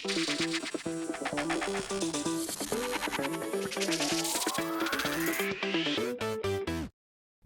The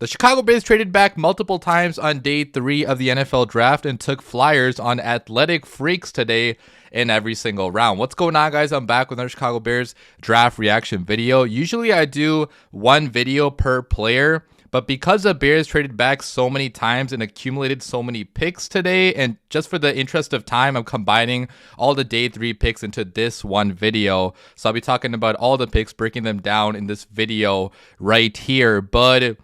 Chicago Bears traded back multiple times on day 3 of the NFL draft and took flyers on athletic freaks today in every single round. What's going on, guys? I'm back with another Chicago Bears draft reaction video. Usually I do one video per player, but because the Bears traded back so many times and accumulated so many picks today, and just for the interest of time, I'm combining all the day 3 picks into this one video. So I'll be talking about all the picks, breaking them down in this video right here. But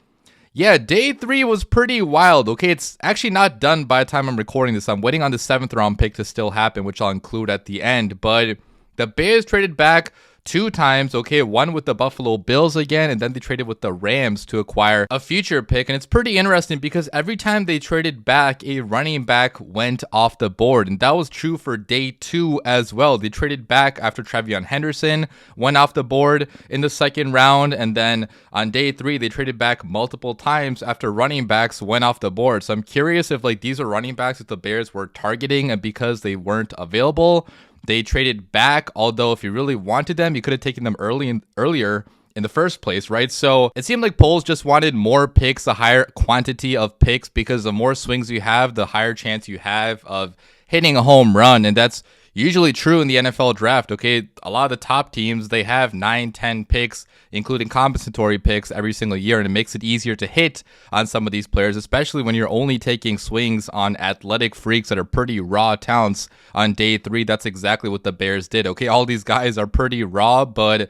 yeah, day 3 was pretty wild. Okay, it's actually not done by the time I'm recording this. I'm waiting on the 7th round pick to still happen, which I'll include at the end. But the Bears traded back 2 times, okay, one with the Buffalo Bills again, and then they traded with the Rams to acquire a future pick. And it's pretty interesting because every time they traded back, a running back went off the board. And that was true for day 2 as well. They traded back after Travion Henderson went off the board in the 2nd round. And then on day 3, they traded back multiple times after running backs went off the board. So I'm curious if these are running backs that the Bears were targeting, and because they weren't available, they traded back, although if you really wanted them, you could have taken them earlier in the first place, right? So it seemed like Poles just wanted more picks, a higher quantity of picks, because the more swings you have, the higher chance you have of hitting a home run. And that's usually true in the NFL draft, okay? A lot of the top teams, they have 9, 10 picks, including compensatory picks every single year, and it makes it easier to hit on some of these players, especially when you're only taking swings on athletic freaks that are pretty raw talents on day 3. That's exactly what the Bears did, okay? All these guys are pretty raw, but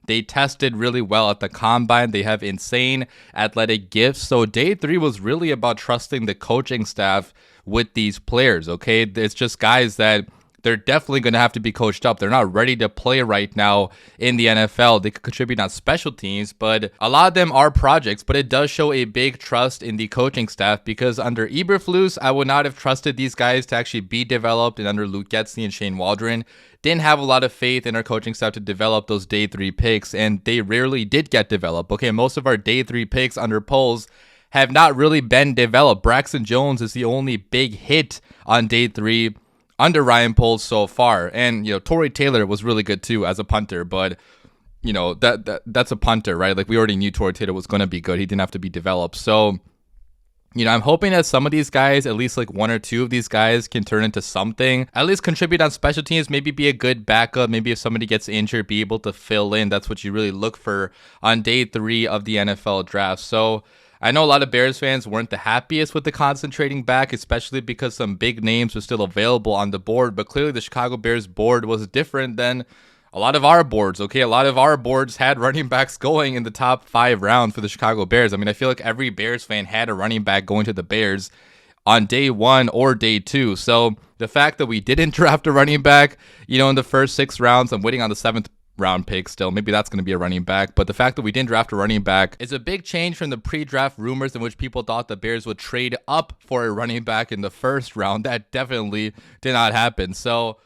they tested really well at the combine. They have insane athletic gifts. So day 3 was really about trusting the coaching staff with these players, okay? It's just guys that they're definitely going to have to be coached up. They're not ready to play right now in the NFL. They could contribute on special teams, but a lot of them are projects. But it does show a big trust in the coaching staff, because under Eberflus, I would not have trusted these guys to actually be developed, and under Luke Getsy and Shane Waldron, didn't have a lot of faith in our coaching staff to develop those day 3 picks, and they rarely did get developed. Okay, most of our day 3 picks under Poles have not really been developed. Braxton Jones is the only big hit on day 3 under Ryan Poles so far. And, Torrey Taylor was really good too as a punter, but, that's a punter, right? Like, we already knew Torrey Taylor was going to be good. He didn't have to be developed. So, I'm hoping that some of these guys, at least like 1 or 2 of these guys, can turn into something, at least contribute on special teams, maybe be a good backup. Maybe if somebody gets injured, be able to fill in. That's what you really look for on day 3 of the NFL draft. So I know a lot of Bears fans weren't the happiest with the concentrating back, especially because some big names were still available on the board. But clearly the Chicago Bears board was different than a lot of our boards, okay? A lot of our boards had running backs going in the top 5 rounds for the Chicago Bears. I mean, I feel like every Bears fan had a running back going to the Bears on day 1 or day 2. So the fact that we didn't draft a running back, in the first 6 rounds, I'm waiting on the 7th round pick still. Maybe that's going to be a running back. But the fact that we didn't draft a running back is a big change from the pre-draft rumors in which people thought the Bears would trade up for a running back in the 1st round. That definitely did not happen. So,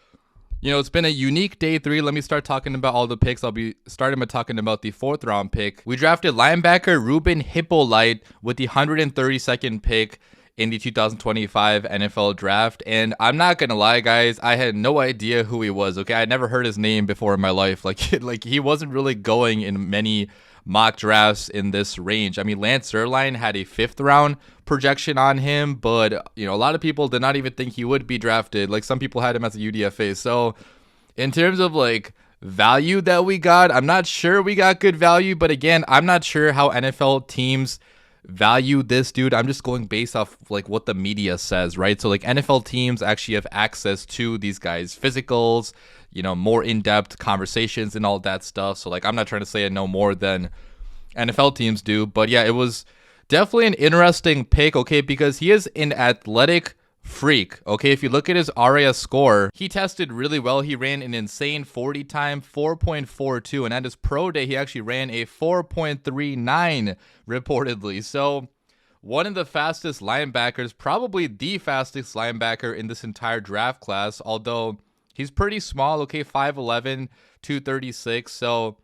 it's been a unique day 3. Let me start talking about all the picks. I'll be starting by talking about the 4th round pick. We drafted linebacker Ruben Hippolyte with the 132nd pick in the 2025 NFL draft. And I'm not gonna lie, guys, I had no idea who he was, okay? I had never heard his name before in my life. Like he wasn't really going in many mock drafts in this range. I mean, Lance Zierlein had a 5th round projection on him, but a lot of people did not even think he would be drafted. Like, some people had him as a UDFA. So in terms of value that we got, I'm not sure we got good value, but again, I'm not sure how NFL teams value this dude. I'm just going based off what the media says, right? So NFL teams actually have access to these guys' physicals, more in-depth conversations and all that stuff. So I'm not trying to say I know more than NFL teams do, but yeah, it was definitely an interesting pick, okay, because he is an athletic freak, okay? If you look at his RAS score, he tested really well. He ran an insane 40 time, 4.42, and at his pro day, he actually ran a 4.39 reportedly. So one of the fastest linebackers, probably the fastest linebacker in this entire draft class, although he's pretty small, okay, 5'11", 236, so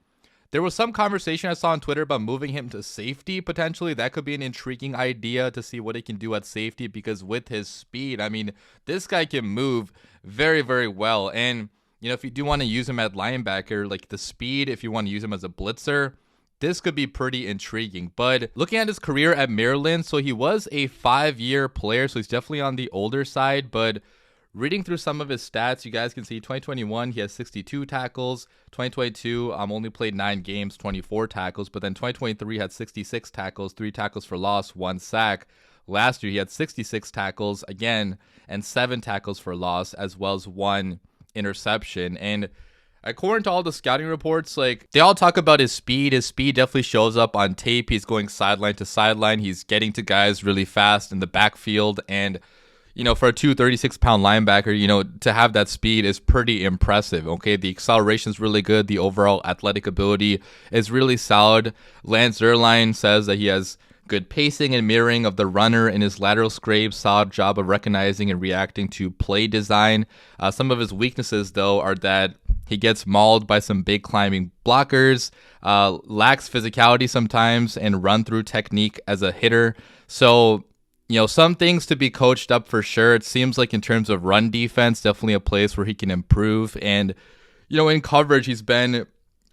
there was some conversation I saw on Twitter about moving him to safety potentially. That could be an intriguing idea to see what he can do at safety, because with his speed, I mean, this guy can move very, very well. And if you do want to use him at linebacker, like the speed, if you want to use him as a blitzer, this could be pretty intriguing. But looking at his career at Maryland, so he was a 5-year player, so he's definitely on the older side. But reading through some of his stats, you guys can see 2021, he has 62 tackles. 2022, only played 9 games, 24 tackles. But then 2023 had 66 tackles, 3 tackles for loss, 1 sack. Last year, he had 66 tackles, again, and 7 tackles for loss, as well as 1 interception. And according to all the scouting reports, like, they all talk about his speed. His speed definitely shows up on tape. He's going sideline to sideline. He's getting to guys really fast in the backfield. And, for a 236-pound linebacker, to have that speed is pretty impressive. Okay, the acceleration is really good. The overall athletic ability is really solid. Lance Zierlein says that he has good pacing and mirroring of the runner in his lateral scrape, solid job of recognizing and reacting to play design. Some of his weaknesses, though, are that he gets mauled by some big climbing blockers, lacks physicality sometimes, and run-through technique as a hitter. So, some things to be coached up for sure. It seems like in terms of run defense, definitely a place where he can improve. And, in coverage, he's been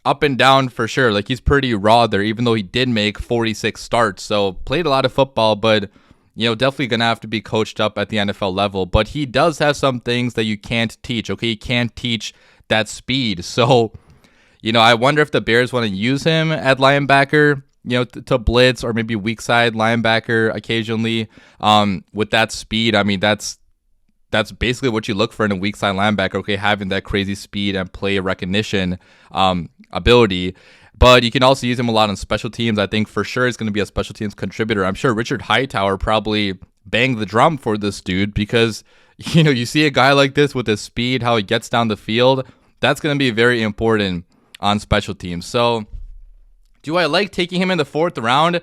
up and down for sure. Like, he's pretty raw there, even though he did make 46 starts. So played a lot of football, but, definitely going to have to be coached up at the NFL level. But he does have some things that you can't teach. Okay, you can't teach that speed. So, I wonder if the Bears want to use him at linebacker, to blitz, or maybe weak side linebacker occasionally. With that speed, I mean, that's basically what you look for in a weak side linebacker. Okay, having that crazy speed and play recognition ability. But you can also use him a lot on special teams. I think for sure he's going to be a special teams contributor. I'm sure Richard Hightower probably banged the drum for this dude because, you see a guy like this with his speed, how he gets down the field. That's going to be very important on special teams. So, do I like taking him in the 4th round?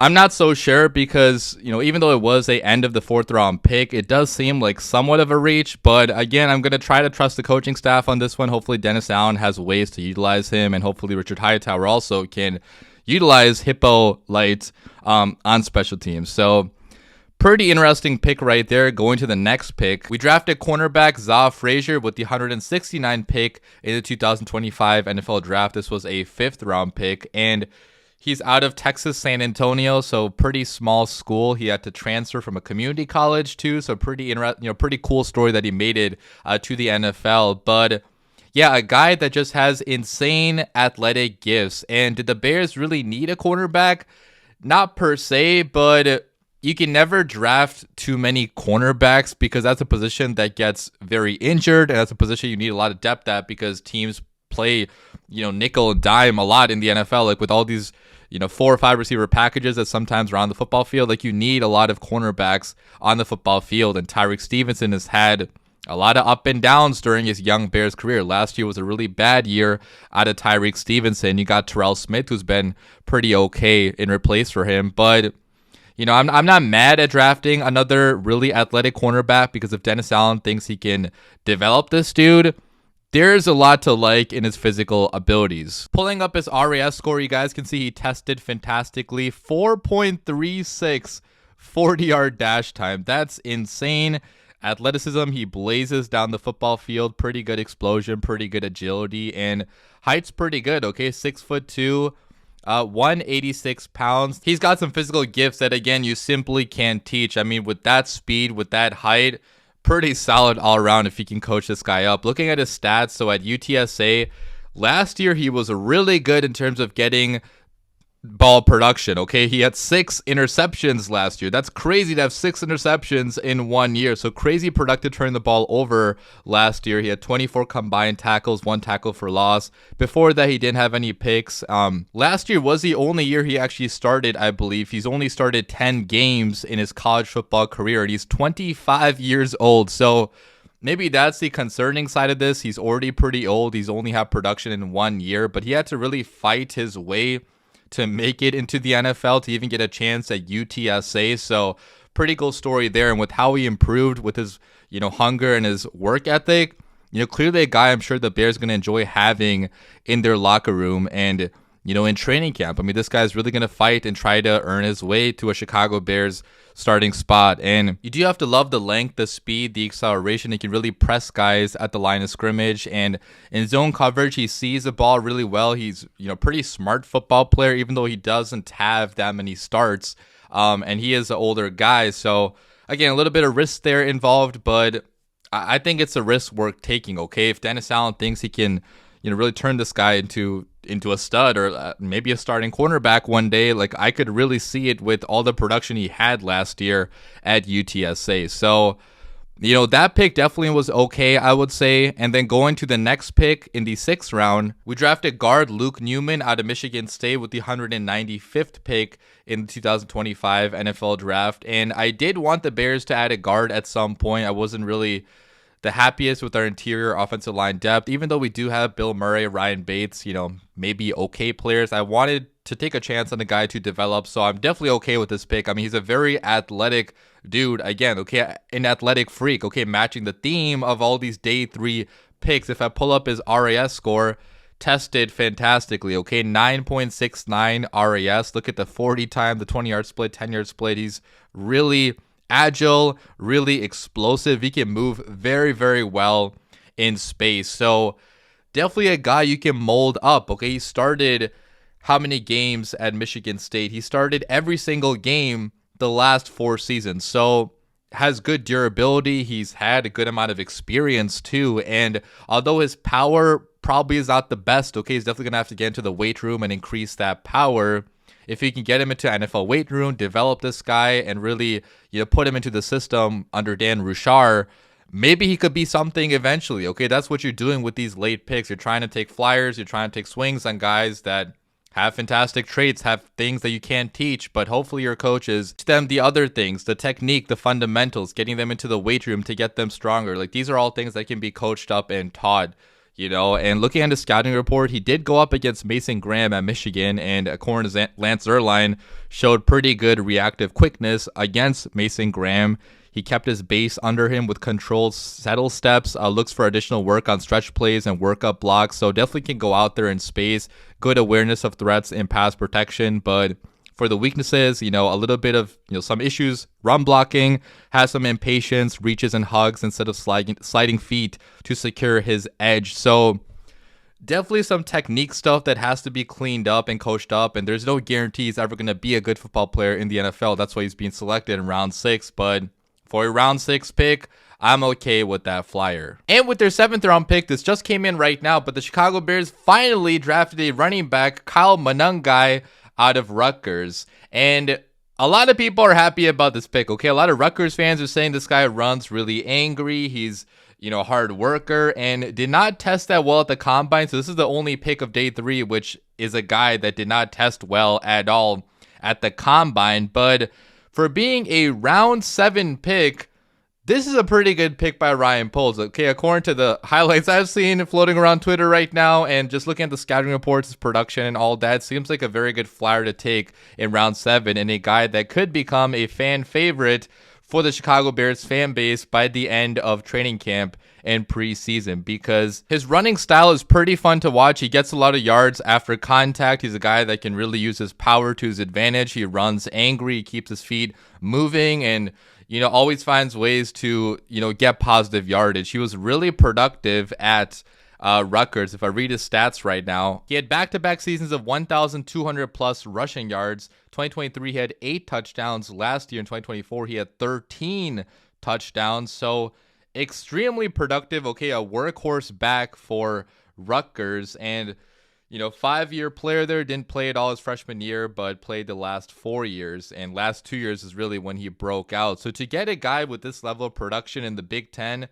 I'm not so sure because, even though it was a end of the 4th round pick, it does seem like somewhat of a reach. But again, I'm going to try to trust the coaching staff on this one. Hopefully Dennis Allen has ways to utilize him, and hopefully Richard Hightower also can utilize Hippo Light on special teams. So, pretty interesting pick right there. Going to the next pick, we drafted cornerback Zaw Frazier with the 169 pick in the 2025 NFL Draft. This was a 5th round pick, and he's out of Texas San Antonio, so pretty small school. He had to transfer from a community college too, so pretty cool story that he made it to the NFL. But yeah, a guy that just has insane athletic gifts. And did the Bears really need a cornerback? Not per se, but you can never draft too many cornerbacks because that's a position that gets very injured, and that's a position you need a lot of depth at because teams play, nickel and dime a lot in the NFL, like with all these, 4 or 5 receiver packages that sometimes are on the football field. Like, you need a lot of cornerbacks on the football field, and Tyreek Stevenson has had a lot of up and downs during his young Bears career. Last year was a really bad year out of Tyreek Stevenson. You got Terrell Smith, who's been pretty okay in replace for him, but I'm not mad at drafting another really athletic cornerback because if Dennis Allen thinks he can develop this dude, there's a lot to like in his physical abilities. Pulling up his RAS score, you guys can see he tested fantastically. 4.36 40-yard dash time. That's insane. Athleticism, he blazes down the football field. Pretty good explosion, pretty good agility, and height's pretty good, okay? 6'2", 186 pounds. He's got some physical gifts that, again, you simply can't teach. I mean, with that speed, with that height, pretty solid all around if you can coach this guy up. Looking at his stats, so at UTSA, last year he was really good in terms of getting ball production, okay? He had 6 interceptions last year. That's crazy to have 6 interceptions in 1 year. So crazy productive turning the ball over last year. He had 24 combined tackles, 1 tackle for loss. Before that, he didn't have any picks. Last year was the only year he actually started, I believe. He's only started 10 games in his college football career, and he's 25 years old. So maybe that's the concerning side of this. He's already pretty old. He's only had production in 1 year, but he had to really fight his way to make it into the NFL, to even get a chance at UTSA. So pretty cool story there. And with how he improved with his, hunger and his work ethic, clearly a guy I'm sure the Bears going to enjoy having in their locker room. And, in training camp. I mean, this guy's really going to fight and try to earn his way to a Chicago Bears starting spot. And you do have to love the length, the speed, the acceleration. He can really press guys at the line of scrimmage. And in zone coverage, he sees the ball really well. He's, pretty smart football player, even though he doesn't have that many starts. And he is an older guy. So, again, a little bit of risk there involved, but I think it's a risk worth taking, okay? If Dennis Allen thinks he can, really turn this guy into a stud or maybe a starting cornerback one day, like I could really see it with all the production he had last year at UTSA. So, that pick definitely was okay, I would say. And then going to the next pick in the 6th round, we drafted guard Luke Newman out of Michigan State with the 195th pick in the 2025 NFL draft. And I did want the Bears to add a guard at some point. I wasn't really the happiest with our interior offensive line depth, even though we do have Bill Murray, Ryan Bates, maybe okay players. I wanted to take a chance on the guy to develop, so I'm definitely okay with this pick. I mean, he's a very athletic dude. Again, okay, an athletic freak, okay, matching the theme of all these day 3 picks. If I pull up his RAS score, tested fantastically, okay, 9.69 RAS. Look at the 40 time, the 20-yard split, 10-yard split. He's really agile, really explosive. He can move very, very well in space. So definitely a guy you can mold up. Okay, he started how many games at Michigan State? He started every single game the last 4 seasons. So has good durability. He's had a good amount of experience too. And although his power probably is not the best, okay, he's definitely gonna have to get into the weight room and increase that power. If you can get him into NFL weight room, develop this guy, and really, put him into the system under Dan Ruchar, maybe he could be something eventually. Okay, that's what you're doing with these late picks. You're trying to take flyers. You're trying to take swings on guys that have fantastic traits, have things that you can't teach, but hopefully your coaches teach them the other things, the technique, the fundamentals, getting them into the weight room to get them stronger. Like, these are all things that can be coached up and taught. And looking at his scouting report, he did go up against Mason Graham at Michigan, and according to Lance Zierlein, showed pretty good reactive quickness against Mason Graham. He kept his base under him with controlled settle steps, looks for additional work on stretch plays and workup blocks, so definitely can go out there in space, good awareness of threats in pass protection, but for the weaknesses, a little bit of, some issues, run blocking, has some impatience, reaches and hugs instead of sliding feet to secure his edge. So definitely some technique stuff that has to be cleaned up and coached up, and there's no guarantee he's ever going to be a good football player in the NFL. That's why he's being selected in round 6, but for a round 6 pick, I'm okay with that flyer. And with their 7th round pick, this just came in right now, but the Chicago Bears finally drafted a running back, Kyle Monangai, out of Rutgers. And a lot of people are happy about this pick, okay? A lot of Rutgers fans are saying this guy runs really angry. He's, a hard worker and did not test that well at the combine. So this is the only pick of day 3, which is a guy that did not test well at all at the combine. But for being a round 7 pick, this is a pretty good pick by Ryan Poles. Okay, according to the highlights I've seen floating around Twitter right now and just looking at the scouting reports, his production and all that, seems like a very good flyer to take in round 7 and a guy that could become a fan favorite for the Chicago Bears fan base by the end of training camp and preseason, because his running style is pretty fun to watch. He gets a lot of yards after contact. He's a guy that can really use his power to his advantage. He runs angry, he keeps his feet moving, and always finds ways to, get positive yardage. He was really productive at Rutgers. If I read his stats right now, he had back-to-back seasons of 1,200 plus rushing yards. 2023, he had 8 touchdowns. Last year in 2024, he had 13 touchdowns. So extremely productive. Okay, a workhorse back for Rutgers, and 5-year player there. Didn't play at all his freshman year, but played the last 4 years, and last 2 years is really when he broke out. So to get a guy with this level of production in the Big Ten,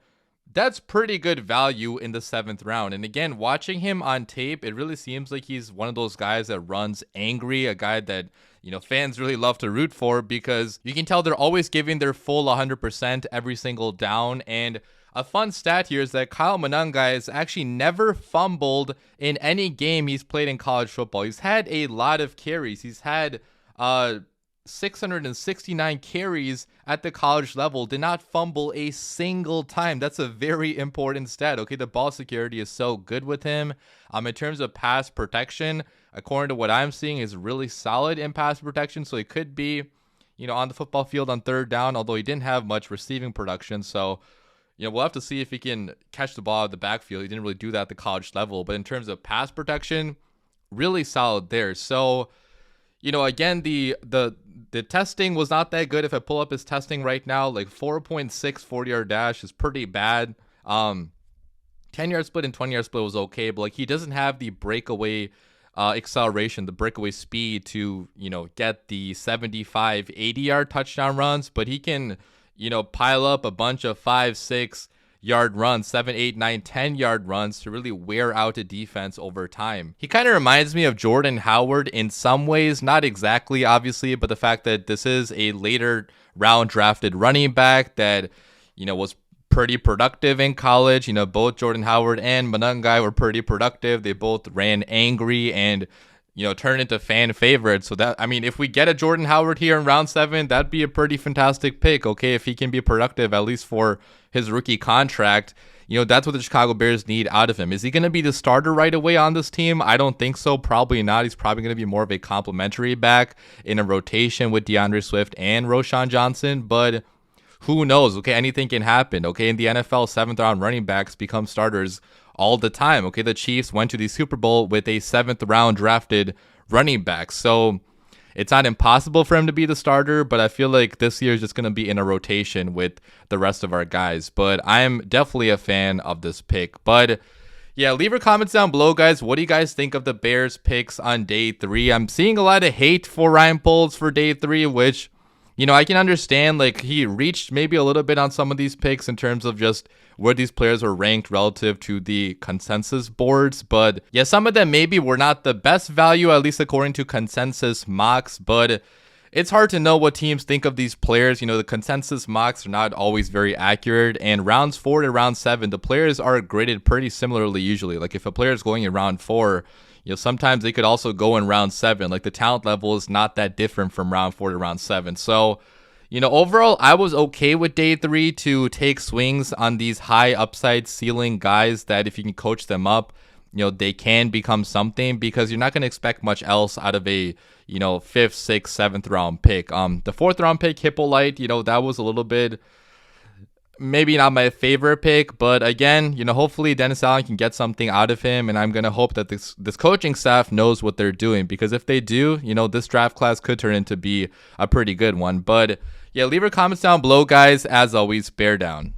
that's pretty good value in the 7th round. And again, watching him on tape, it really seems like he's one of those guys that runs angry, a guy that fans really love to root for, because you can tell they're always giving their full 100% every single down. And a fun stat here is that Kyle Monangai has actually never fumbled in any game he's played in college football. He's had a lot of carries. He's had 669 carries at the college level, did not fumble a single time. That's a very important stat. Okay, the ball security is so good with him. In terms of pass protection, according to what I'm seeing, is really solid in pass protection. So he could be, on the football field on third down, although he didn't have much receiving production. So, we'll have to see if he can catch the ball out of the backfield. He didn't really do that at the college level. But in terms of pass protection, really solid there. So, again, the testing was not that good. If I pull up his testing right now, like 4.6 40-yard dash is pretty bad. 10-yard split and 20-yard split was okay, but like he doesn't have the breakaway acceleration, the breakaway speed to, get the 75, 80-yard touchdown runs, but he can, pile up a bunch of 5, 6-yard runs, 7, 8, 9, 10-yard runs to really wear out a defense over time. He kind of reminds me of Jordan Howard in some ways, not exactly, obviously, but the fact that this is a later round drafted running back that, was pretty productive in college. Both Jordan Howard and Monangai were pretty productive. They both ran angry and, turned into fan favorites. So that, if we get a Jordan Howard here in round 7, that'd be a pretty fantastic pick. Okay, if he can be productive, at least for his rookie contract, that's what the Chicago Bears need out of him. Is he going to be the starter right away on this team? I don't think so. Probably not. He's probably going to be more of a complimentary back in a rotation with DeAndre Swift and Roschon Johnson, but who knows? Okay, anything can happen. Okay, in the NFL, 7th round running backs become starters all the time. Okay, the Chiefs went to the Super Bowl with a 7th round drafted running back. So it's not impossible for him to be the starter, but I feel like this year is just going to be in a rotation with the rest of our guys. But I'm definitely a fan of this pick. But yeah, leave your comments down below, guys. What do you guys think of the Bears picks on day 3? I'm seeing a lot of hate for Ryan Poles for day 3, which, I can understand. Like, he reached maybe a little bit on some of these picks in terms of just where these players are ranked relative to the consensus boards. But yeah, some of them maybe were not the best value, at least according to consensus mocks. But it's hard to know what teams think of these players. The consensus mocks are not always very accurate. And rounds 4 to round 7, the players are graded pretty similarly usually. Like, if a player is going in round 4, sometimes they could also go in round 7. Like, the talent level is not that different from round 4 to round 7. So, overall, I was okay with day 3 to take swings on these high upside ceiling guys that if you can coach them up, they can become something, because you're not going to expect much else out of a, 5th, 6th, 7th round pick. The 4th round pick, Hippolyte, that was a little bit, maybe not my favorite pick, but again, hopefully Dennis Allen can get something out of him, and I'm going to hope that this coaching staff knows what they're doing, because if they do, this draft class could turn into be a pretty good one. But yeah, leave your comments down below, guys. As always, bear down.